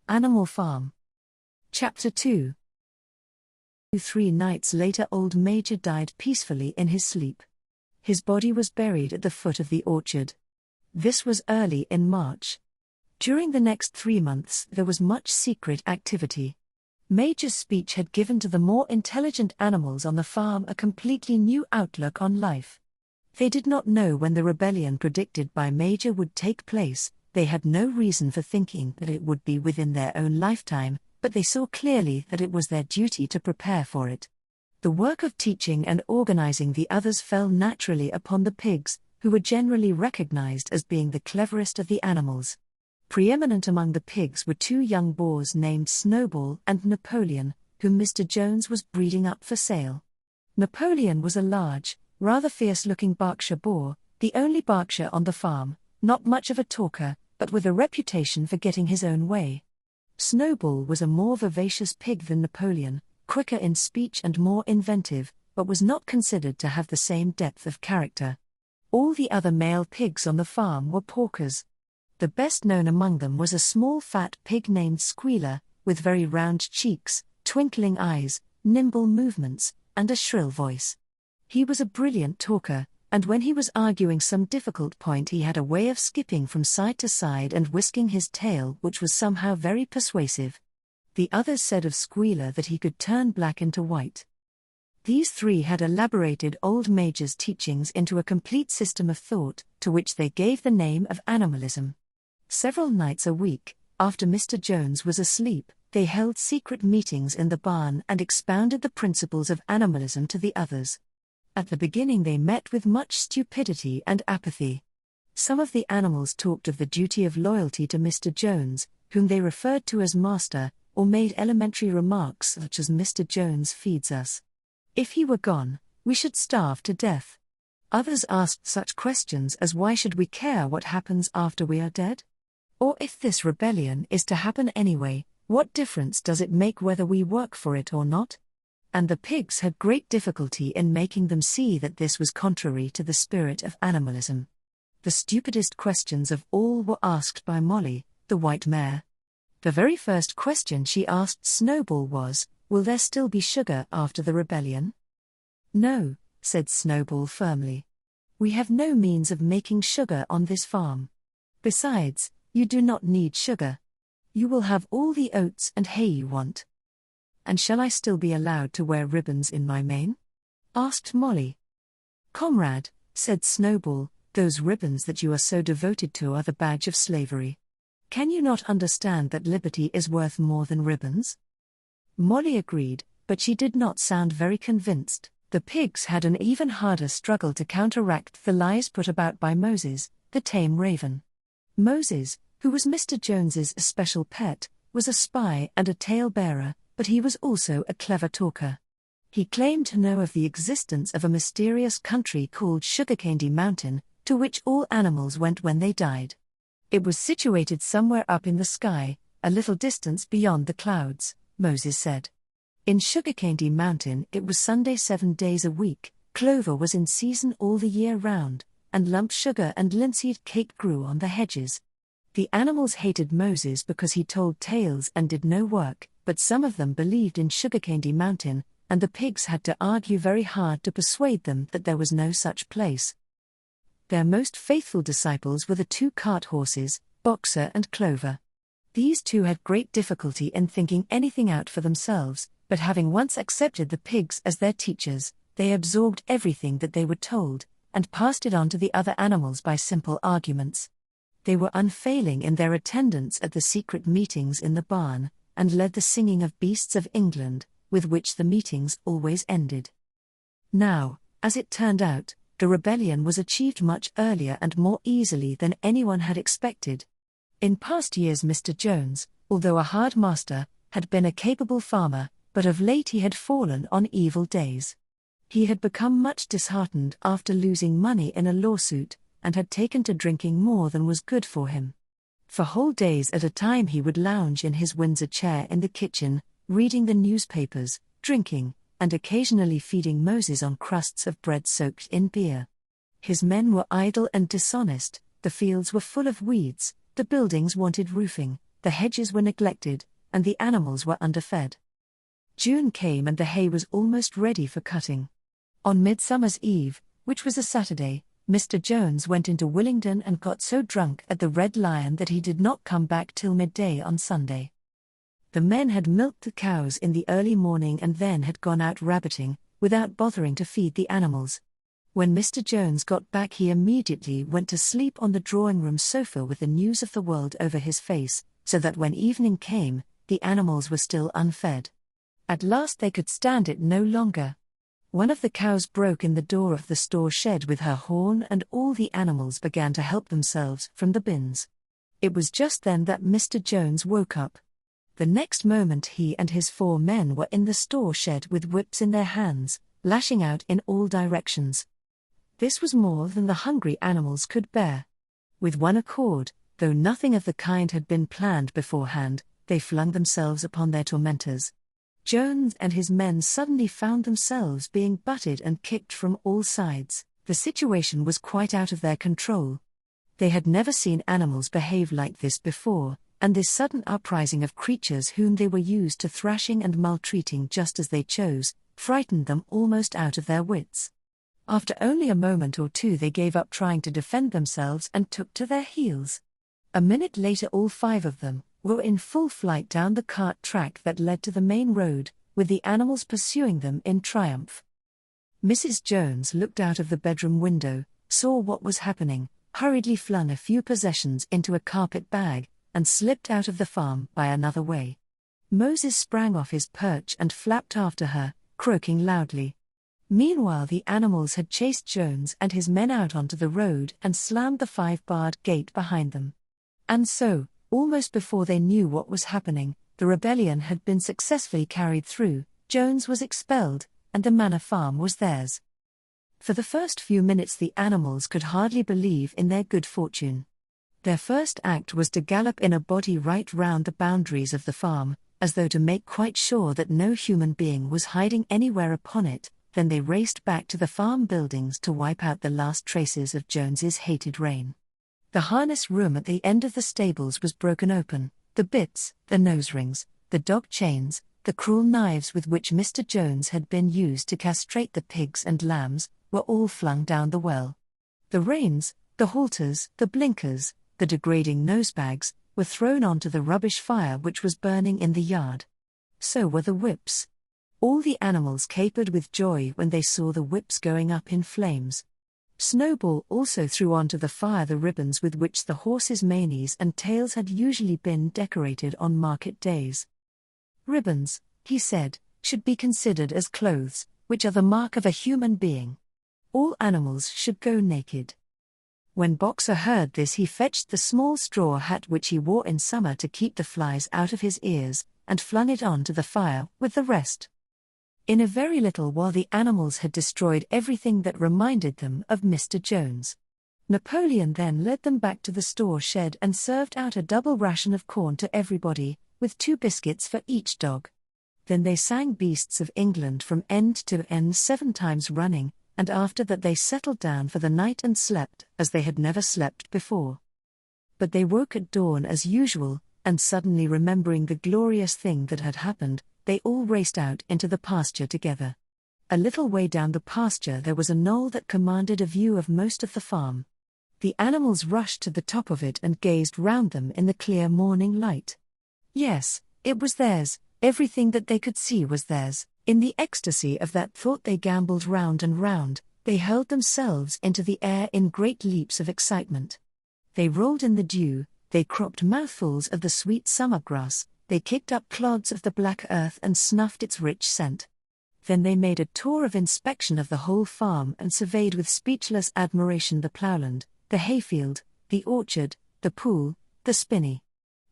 Animal Farm. Chapter 2. 3 nights later, old Major died peacefully in his sleep. His body was buried at the foot of the orchard. This was early in March. During the next 3 months there was much secret activity. Major's speech had given to the more intelligent animals on the farm a completely new outlook on life. They did not know when the rebellion predicted by Major would take place. They had no reason for thinking that it would be within their own lifetime, but they saw clearly that it was their duty to prepare for it. The work of teaching and organizing the others fell naturally upon the pigs, who were generally recognized as being the cleverest of the animals. Preeminent among the pigs were 2 young boars named Snowball and Napoleon, whom Mr. Jones was breeding up for sale. Napoleon was a large, rather fierce-looking Berkshire boar, the only Berkshire on the farm, not much of a talker, but with a reputation for getting his own way. Snowball was a more vivacious pig than Napoleon, quicker in speech and more inventive, but was not considered to have the same depth of character. All the other male pigs on the farm were porkers. The best known among them was a small fat pig named Squealer, with very round cheeks, twinkling eyes, nimble movements, and a shrill voice. He was a brilliant talker, and when he was arguing some difficult point he had a way of skipping from side to side and whisking his tail which was somehow very persuasive. The others said of Squealer that he could turn black into white. These 3 had elaborated old Major's teachings into a complete system of thought, to which they gave the name of animalism. Several nights a week, after Mr. Jones was asleep, they held secret meetings in the barn and expounded the principles of animalism to the others. At the beginning they met with much stupidity and apathy. Some of the animals talked of the duty of loyalty to Mr. Jones, whom they referred to as master, or made elementary remarks such as "Mr. Jones feeds us. If he were gone, we should starve to death." Others asked such questions as why should we care what happens after we are dead? Or if this rebellion is to happen anyway, what difference does it make whether we work for it or not? And the pigs had great difficulty in making them see that this was contrary to the spirit of animalism. The stupidest questions of all were asked by Molly, the white mare. The very first question she asked Snowball was, "Will there still be sugar after the rebellion?" "No," said Snowball firmly. "We have no means of making sugar on this farm. Besides, you do not need sugar. You will have all the oats and hay you want." "And shall I still be allowed to wear ribbons in my mane?" asked Molly. "Comrade," said Snowball, "those ribbons that you are so devoted to are the badge of slavery. Can you not understand that liberty is worth more than ribbons?" Molly agreed, but she did not sound very convinced. The pigs had an even harder struggle to counteract the lies put about by Moses, the tame raven. Moses, who was Mr. Jones's especial pet, was a spy and a tale-bearer, but he was also a clever talker. He claimed to know of the existence of a mysterious country called Sugarcandy Mountain, to which all animals went when they died. It was situated somewhere up in the sky, a little distance beyond the clouds, Moses said. In Sugarcandy Mountain it was Sunday 7 days a week, clover was in season all the year round, and lump sugar and linseed cake grew on the hedges. The animals hated Moses because he told tales and did no work, but some of them believed in Sugarcandy Mountain, and the pigs had to argue very hard to persuade them that there was no such place. Their most faithful disciples were the 2 cart horses, Boxer and Clover. These 2 had great difficulty in thinking anything out for themselves, but having once accepted the pigs as their teachers, they absorbed everything that they were told, and passed it on to the other animals by simple arguments. They were unfailing in their attendance at the secret meetings in the barn, and led the singing of Beasts of England, with which the meetings always ended. Now, as it turned out, the rebellion was achieved much earlier and more easily than anyone had expected. In past years Mr. Jones, although a hard master, had been a capable farmer, but of late he had fallen on evil days. He had become much disheartened after losing money in a lawsuit, and had taken to drinking more than was good for him. For whole days at a time he would lounge in his Windsor chair in the kitchen, reading the newspapers, drinking, and occasionally feeding Moses on crusts of bread soaked in beer. His men were idle and dishonest, the fields were full of weeds, the buildings wanted roofing, the hedges were neglected, and the animals were underfed. June came and the hay was almost ready for cutting. On Midsummer's Eve, which was a Saturday, Mr. Jones went into Willingdon and got so drunk at the Red Lion that he did not come back till midday on Sunday. The men had milked the cows in the early morning and then had gone out rabbiting, without bothering to feed the animals. When Mr. Jones got back, he immediately went to sleep on the drawing-room sofa with the news of the world over his face, so that when evening came, the animals were still unfed. At last they could stand it no longer. One of the cows broke in the door of the store shed with her horn, and all the animals began to help themselves from the bins. It was just then that Mr. Jones woke up. The next moment he and his 4 men were in the store shed with whips in their hands, lashing out in all directions. This was more than the hungry animals could bear. With one accord, though nothing of the kind had been planned beforehand, they flung themselves upon their tormentors. Jones and his men suddenly found themselves being butted and kicked from all sides. The situation was quite out of their control. They had never seen animals behave like this before, and this sudden uprising of creatures whom they were used to thrashing and maltreating just as they chose, frightened them almost out of their wits. After only a moment or two they gave up trying to defend themselves and took to their heels. A minute later all 5 of them were in full flight down the cart track that led to the main road, with the animals pursuing them in triumph. Mrs. Jones looked out of the bedroom window, saw what was happening, hurriedly flung a few possessions into a carpet bag, and slipped out of the farm by another way. Moses sprang off his perch and flapped after her, croaking loudly. Meanwhile the animals had chased Jones and his men out onto the road and slammed the 5-barred gate behind them. And so, almost before they knew what was happening, the rebellion had been successfully carried through, Jones was expelled, and the manor farm was theirs. For the first few minutes the animals could hardly believe in their good fortune. Their first act was to gallop in a body right round the boundaries of the farm, as though to make quite sure that no human being was hiding anywhere upon it. Then they raced back to the farm buildings to wipe out the last traces of Jones's hated reign. The harness room at the end of the stables was broken open, the bits, the nose rings, the dog chains, the cruel knives with which Mr. Jones had been used to castrate the pigs and lambs, were all flung down the well. The reins, the halters, the blinkers, the degrading nosebags, were thrown onto the rubbish fire which was burning in the yard. So were the whips. All the animals capered with joy when they saw the whips going up in flames. Snowball also threw onto the fire the ribbons with which the horses' manes and tails had usually been decorated on market days. Ribbons, he said, should be considered as clothes, which are the mark of a human being. All animals should go naked. When Boxer heard this he fetched the small straw hat which he wore in summer to keep the flies out of his ears, and flung it on to the fire with the rest. In a very little while the animals had destroyed everything that reminded them of Mr. Jones. Napoleon then led them back to the store shed and served out a double ration of corn to everybody, with 2 biscuits for each dog. Then they sang Beasts of England from end to end 7 times running, and after that they settled down for the night and slept as they had never slept before. But they woke at dawn as usual, and suddenly remembering the glorious thing that had happened, they all raced out into the pasture together. A little way down the pasture there was a knoll that commanded a view of most of the farm. The animals rushed to the top of it and gazed round them in the clear morning light. Yes, it was theirs, everything that they could see was theirs. In the ecstasy of that thought they gamboled round and round, they hurled themselves into the air in great leaps of excitement. They rolled in the dew, they cropped mouthfuls of the sweet summer grass, they kicked up clods of the black earth and snuffed its rich scent. Then they made a tour of inspection of the whole farm and surveyed with speechless admiration the ploughland, the hayfield, the orchard, the pool, the spinney.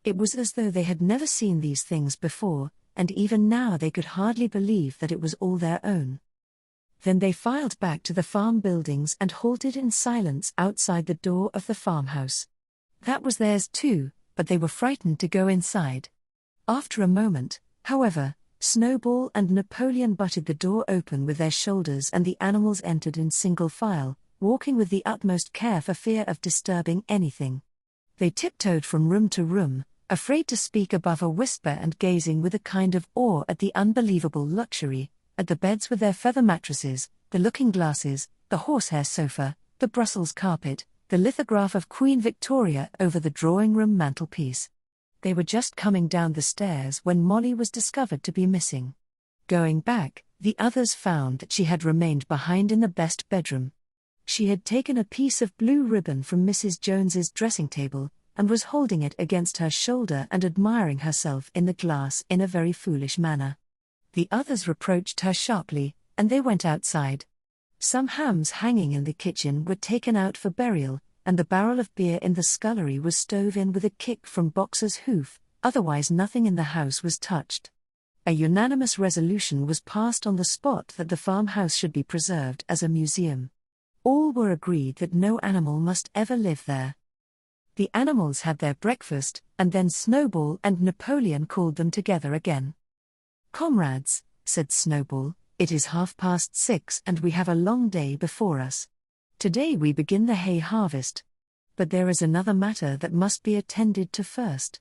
It was as though they had never seen these things before, and even now they could hardly believe that it was all their own. Then they filed back to the farm buildings and halted in silence outside the door of the farmhouse. That was theirs too, but they were frightened to go inside. After a moment, however, Snowball and Napoleon butted the door open with their shoulders and the animals entered in single file, walking with the utmost care for fear of disturbing anything. They tiptoed from room to room, afraid to speak above a whisper and gazing with a kind of awe at the unbelievable luxury, at the beds with their feather mattresses, the looking-glasses, the horsehair sofa, the Brussels carpet, the lithograph of Queen Victoria over the drawing-room mantelpiece. They were just coming down the stairs when Molly was discovered to be missing. Going back, the others found that she had remained behind in the best bedroom. She had taken a piece of blue ribbon from Mrs. Jones's dressing table, and was holding it against her shoulder and admiring herself in the glass in a very foolish manner. The others reproached her sharply, and they went outside. Some hams hanging in the kitchen were taken out for burial, and the barrel of beer in the scullery was stove in with a kick from Boxer's hoof, otherwise nothing in the house was touched. A unanimous resolution was passed on the spot that the farmhouse should be preserved as a museum. All were agreed that no animal must ever live there. The animals had their breakfast, and then Snowball and Napoleon called them together again. "Comrades," said Snowball, "it is 6:30 and we have a long day before us. Today we begin the hay harvest. But there is another matter that must be attended to first."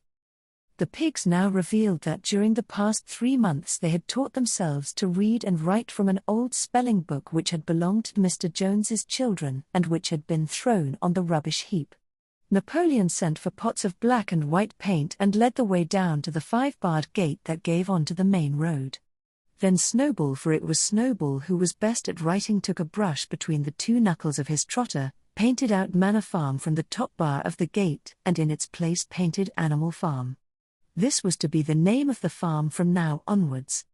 The pigs now revealed that during the past 3 months they had taught themselves to read and write from an old spelling book which had belonged to Mr. Jones's children and which had been thrown on the rubbish heap. Napoleon sent for pots of black and white paint and led the way down to the 5-barred gate that gave on to the main road. Then Snowball, for it was Snowball who was best at writing, took a brush between the 2 knuckles of his trotter, painted out Manor Farm from the top bar of the gate, and in its place painted Animal Farm. This was to be the name of the farm from now onwards.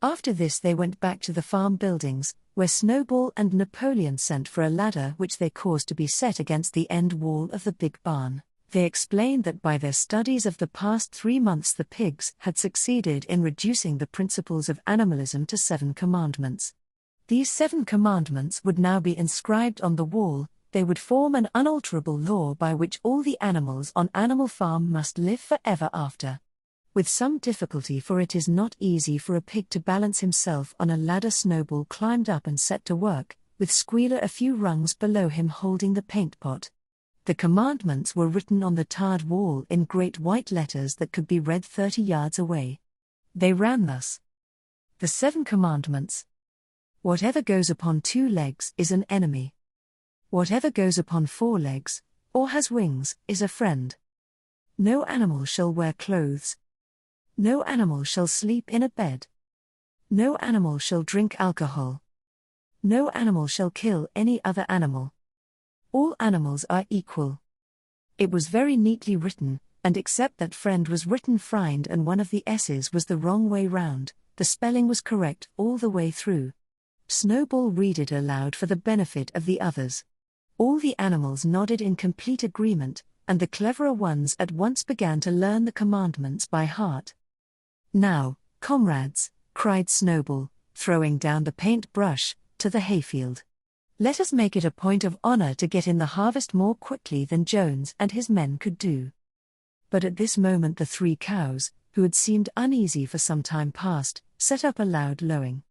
After this they went back to the farm buildings, where Snowball and Napoleon sent for a ladder which they caused to be set against the end wall of the big barn. They explained that by their studies of the past 3 months the pigs had succeeded in reducing the principles of animalism to 7 commandments. These 7 commandments would now be inscribed on the wall. They would form an unalterable law by which all the animals on Animal Farm must live forever after. With some difficulty, for it is not easy for a pig to balance himself on a ladder, Snowball climbed up and set to work, with Squealer a few rungs below him holding the paint pot. The commandments were written on the tarred wall in great white letters that could be read 30 yards away. They ran thus. The 7 commandments. Whatever goes upon 2 legs is an enemy. Whatever goes upon 4 legs, or has wings, is a friend. No animal shall wear clothes. No animal shall sleep in a bed. No animal shall drink alcohol. No animal shall kill any other animal. All animals are equal. It was very neatly written, and except that friend was written frind and one of the S's was the wrong way round, the spelling was correct all the way through. Snowball read it aloud for the benefit of the others. All the animals nodded in complete agreement, and the cleverer ones at once began to learn the commandments by heart. "Now, comrades," cried Snowball, throwing down the paint-brush, to the hayfield. "Let us make it a point of honor to get in the harvest more quickly than Jones and his men could do." But at this moment the 3 cows, who had seemed uneasy for some time past, set up a loud lowing.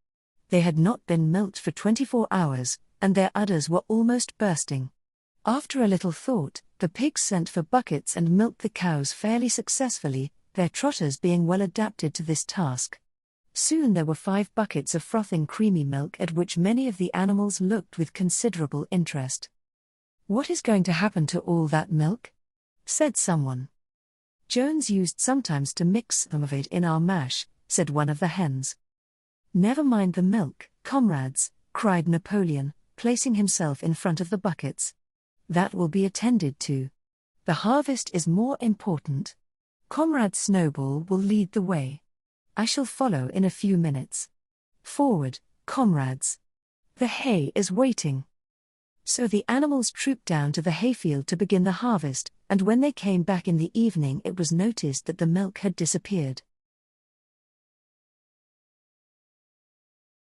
They had not been milked for 24 hours, and their udders were almost bursting. After a little thought, the pigs sent for buckets and milked the cows fairly successfully, their trotters being well adapted to this task. Soon there were 5 buckets of frothing creamy milk, at which many of the animals looked with considerable interest. "What is going to happen to all that milk?" said someone. "Jones used sometimes to mix some of it in our mash," said one of the hens. "Never mind the milk, comrades," cried Napoleon, placing himself in front of the buckets. "That will be attended to. The harvest is more important. Comrade Snowball will lead the way. I shall follow in a few minutes. Forward, comrades. The hay is waiting." So the animals trooped down to the hayfield to begin the harvest, and when they came back in the evening it was noticed that the milk had disappeared.